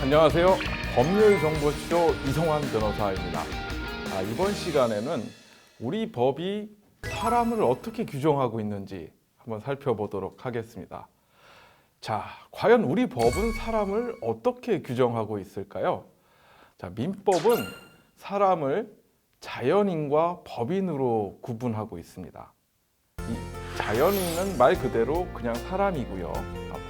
안녕하세요. 법률정보쇼 이성환 변호사입니다. 이번 시간에는 우리 법이 사람을 어떻게 규정하고 있는지 한번 살펴보도록 하겠습니다. 자, 과연 우리 법은 사람을 어떻게 규정하고 있을까요? 자, 민법은 사람을 자연인과 법인으로 구분하고 있습니다. 이 자연인은 말 그대로 그냥 사람이고요.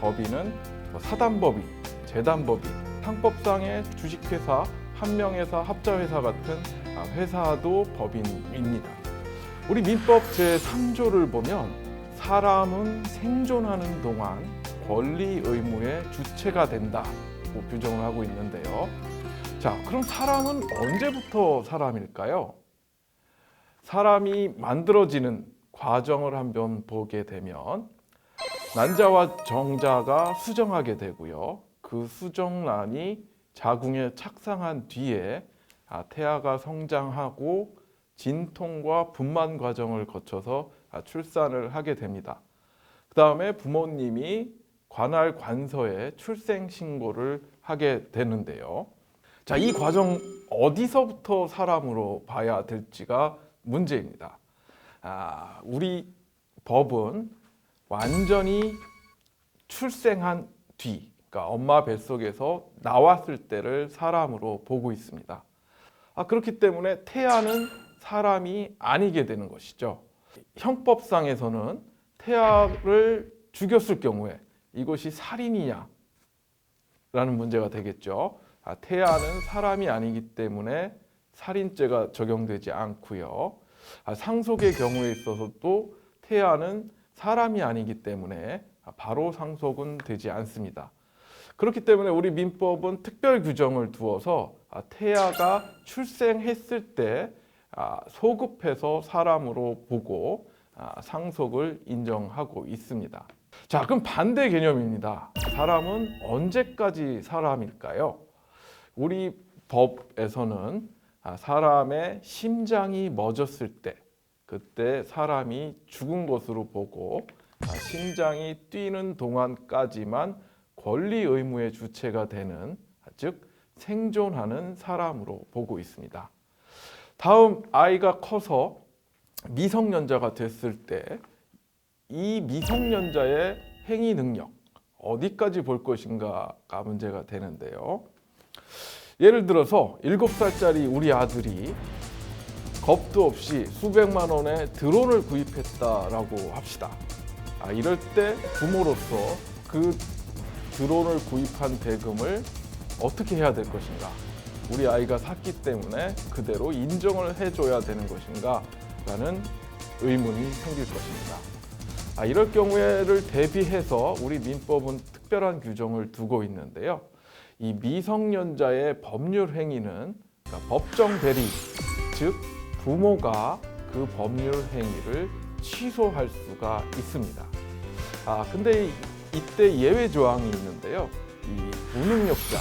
법인은 사단법인, 재단법인, 상법상의 주식회사, 한명회사, 합자회사 같은 회사도 법인입니다. 우리 민법 제3조를 보면 사람은 생존하는 동안 권리 의무의 주체가 된다고 규정을 하고 있는데요. 자, 그럼 사람은 언제부터 사람일까요? 사람이 만들어지는 과정을 한번 보게 되면 난자와 정자가 수정하게 되고요. 그 수정란이 자궁에 착상한 뒤에 태아가 성장하고 진통과 분만 과정을 거쳐서 출산을 하게 됩니다. 그 다음에 부모님이 관할 관서에 출생 신고를 하게 되는데요. 자, 이 과정 어디서부터 사람으로 봐야 될지가 문제입니다. 우리 법은 완전히 출생한 뒤, 그러니까 엄마 뱃속에서 나왔을 때를 사람으로 보고 있습니다. 그렇기 때문에 태아는 사람이 아니게 되는 것이죠. 형법상에서는 태아를 죽였을 경우에 이것이 살인이냐 라는 문제가 되겠죠. 태아는 사람이 아니기 때문에 살인죄가 적용되지 않고요. 상속의 경우에 있어서도 태아는 사람이 아니기 때문에 바로 상속은 되지 않습니다. 그렇기 때문에 우리 민법은 특별 규정을 두어서 태아가 출생했을 때 소급해서 사람으로 보고 상속을 인정하고 있습니다. 자, 그럼 반대 개념입니다. 사람은 언제까지 사람일까요? 우리 법에서는 사람의 심장이 멎었을 때, 그때 사람이 죽은 것으로 보고 심장이 뛰는 동안까지만 권리 의무의 주체가 되는, 즉 생존하는 사람으로 보고 있습니다. 다음, 아이가 커서 미성년자가 됐을 때 이 미성년자의 행위 능력 어디까지 볼 것인가가 문제가 되는데요. 예를 들어서 7살짜리 우리 아들이 겁도 없이 수백만 원의 드론을 구입했다라고 합시다. 이럴 때 부모로서 그 드론을 구입한 대금을 어떻게 해야 될 것인가? 우리 아이가 샀기 때문에 그대로 인정을 해줘야 되는 것인가? 라는 의문이 생길 것입니다. 이럴 경우에를 대비해서 우리 민법은 특별한 규정을 두고 있는데요. 이 미성년자의 법률 행위는 법정 대리, 즉 부모가 그 법률 행위를 취소할 수가 있습니다. 근데 이때 예외 조항이 있는데요. 이 무능력자,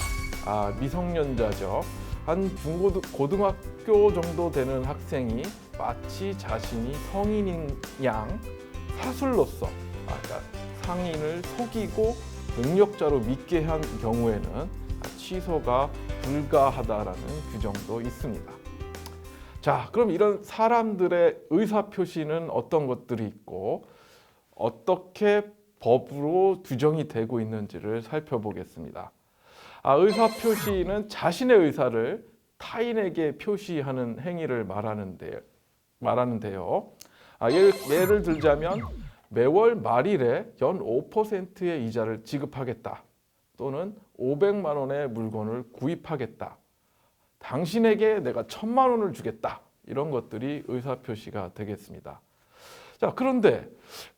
미성년자죠. 한 중고등학교 정도 되는 학생이 마치 자신이 성인인 양 사술로서 그러니까 상인을 속이고 능력자로 믿게 한 경우에는 취소가 불가하다라는 규정도 있습니다. 자, 그럼 이런 사람들의 의사표시는 어떤 것들이 있고 어떻게 법으로 규정이 되고 있는지를 살펴보겠습니다. 의사표시는 자신의 의사를 타인에게 표시하는 행위를 말하는데요. 예를 들자면 매월 말일에 연 5%의 이자를 지급하겠다. 또는 500만 원의 물건을 구입하겠다. 당신에게 내가 1000만 원을 주겠다. 이런 것들이 의사표시가 되겠습니다. 자, 그런데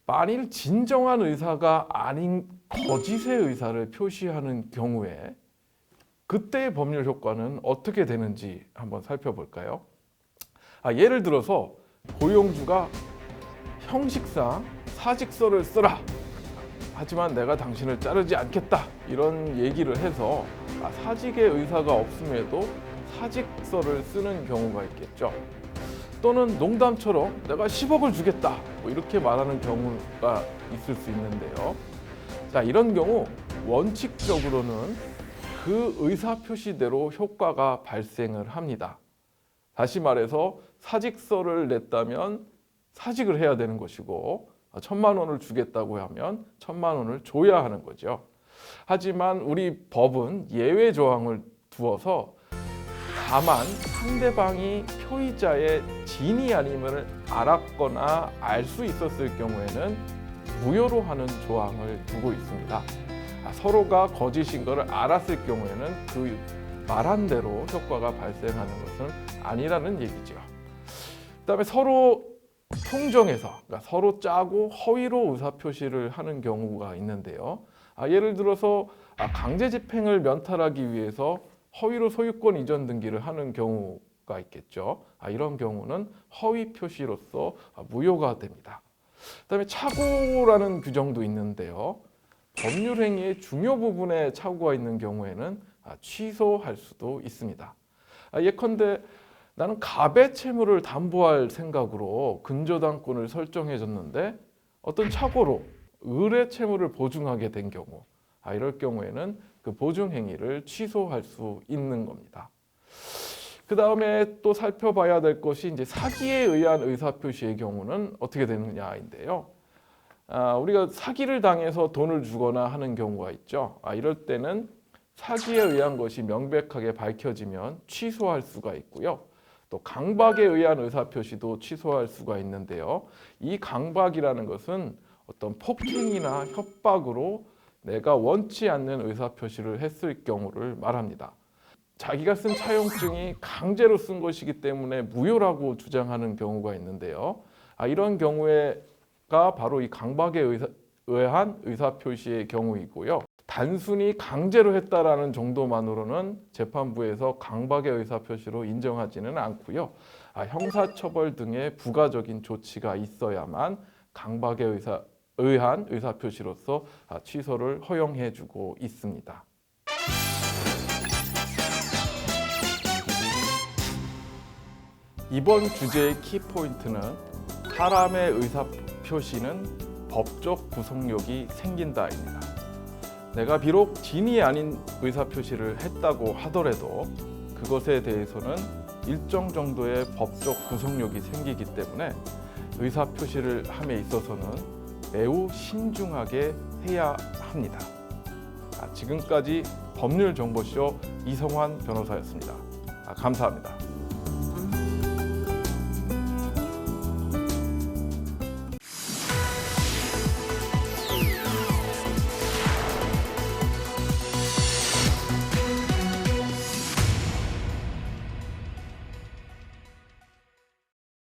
만일 진정한 의사가 아닌 거짓의 의사를 표시하는 경우에 그때의 법률 효과는 어떻게 되는지 한번 살펴볼까요? 예를 들어서 고용주가 형식상 사직서를 쓰라. 하지만 내가 당신을 자르지 않겠다. 이런 얘기를 해서 사직의 의사가 없음에도 사직서를 쓰는 경우가 있겠죠. 또는 농담처럼 내가 10억을 주겠다. 이렇게 말하는 경우가 있을 수 있는데요. 자, 이런 경우 원칙적으로는 그 의사 표시대로 효과가 발생을 합니다. 다시 말해서 사직서를 냈다면 사직을 해야 되는 것이고 1,000만 원을 주겠다고 하면 1,000만 원을 줘야 하는 거죠. 하지만 우리 법은 예외 조항을 두어서 다만 상대방이 표의자의 진이 아님을 알았거나 알 수 있었을 경우에는 무효로 하는 조항을 두고 있습니다. 서로가 거짓인 것을 알았을 경우에는 그 말한 대로 효과가 발생하는 것은 아니라는 얘기죠. 그다음에 서로 통정해서, 그러니까 서로 짜고 허위로 의사표시를 하는 경우가 있는데요. 예를 들어서 강제 집행을 면탈하기 위해서 허위로 소유권 이전 등기를 하는 경우가 있겠죠. 이런 경우는 허위 표시로서 무효가 됩니다. 그다음에 착오라는 규정도 있는데요. 법률 행위의 중요 부분에 착오가 있는 경우에는 취소할 수도 있습니다. 예컨대 나는 갑의 채무를 담보할 생각으로 근저당권을 설정해줬는데 어떤 착오로 을의 채무를 보증하게 된 경우, 이럴 경우에는 그 보증 행위를 취소할 수 있는 겁니다. 그 다음에 또 살펴봐야 될 것이 이제 사기에 의한 의사표시의 경우는 어떻게 되느냐인데요. 우리가 사기를 당해서 돈을 주거나 하는 경우가 있죠. 이럴 때는 사기에 의한 것이 명백하게 밝혀지면 취소할 수가 있고요. 또 강박에 의한 의사표시도 취소할 수가 있는데요. 이 강박이라는 것은 어떤 폭행이나 협박으로 내가 원치 않는 의사표시를 했을 경우를 말합니다. 자기가 쓴 차용증이 강제로 쓴 것이기 때문에 무효라고 주장하는 경우가 있는데요. 이런 경우가 바로 이 강박에 의한 의사표시의 경우이고요. 단순히 강제로 했다라는 정도만으로는 재판부에서 강박의 의사표시로 인정하지는 않고요. 형사처벌 등의 부가적인 조치가 있어야만 강박에 의한 의사표시로서 취소를 허용해주고 있습니다. 이번 주제의 키포인트는 사람의 의사표시는 법적 구속력이 생긴다입니다. 내가 비록 진이 아닌 의사표시를 했다고 하더라도 그것에 대해서는 일정 정도의 법적 구속력이 생기기 때문에 의사표시를 함에 있어서는 매우 신중하게 해야 합니다. 지금까지 법률정보쇼 이성환 변호사였습니다. 감사합니다.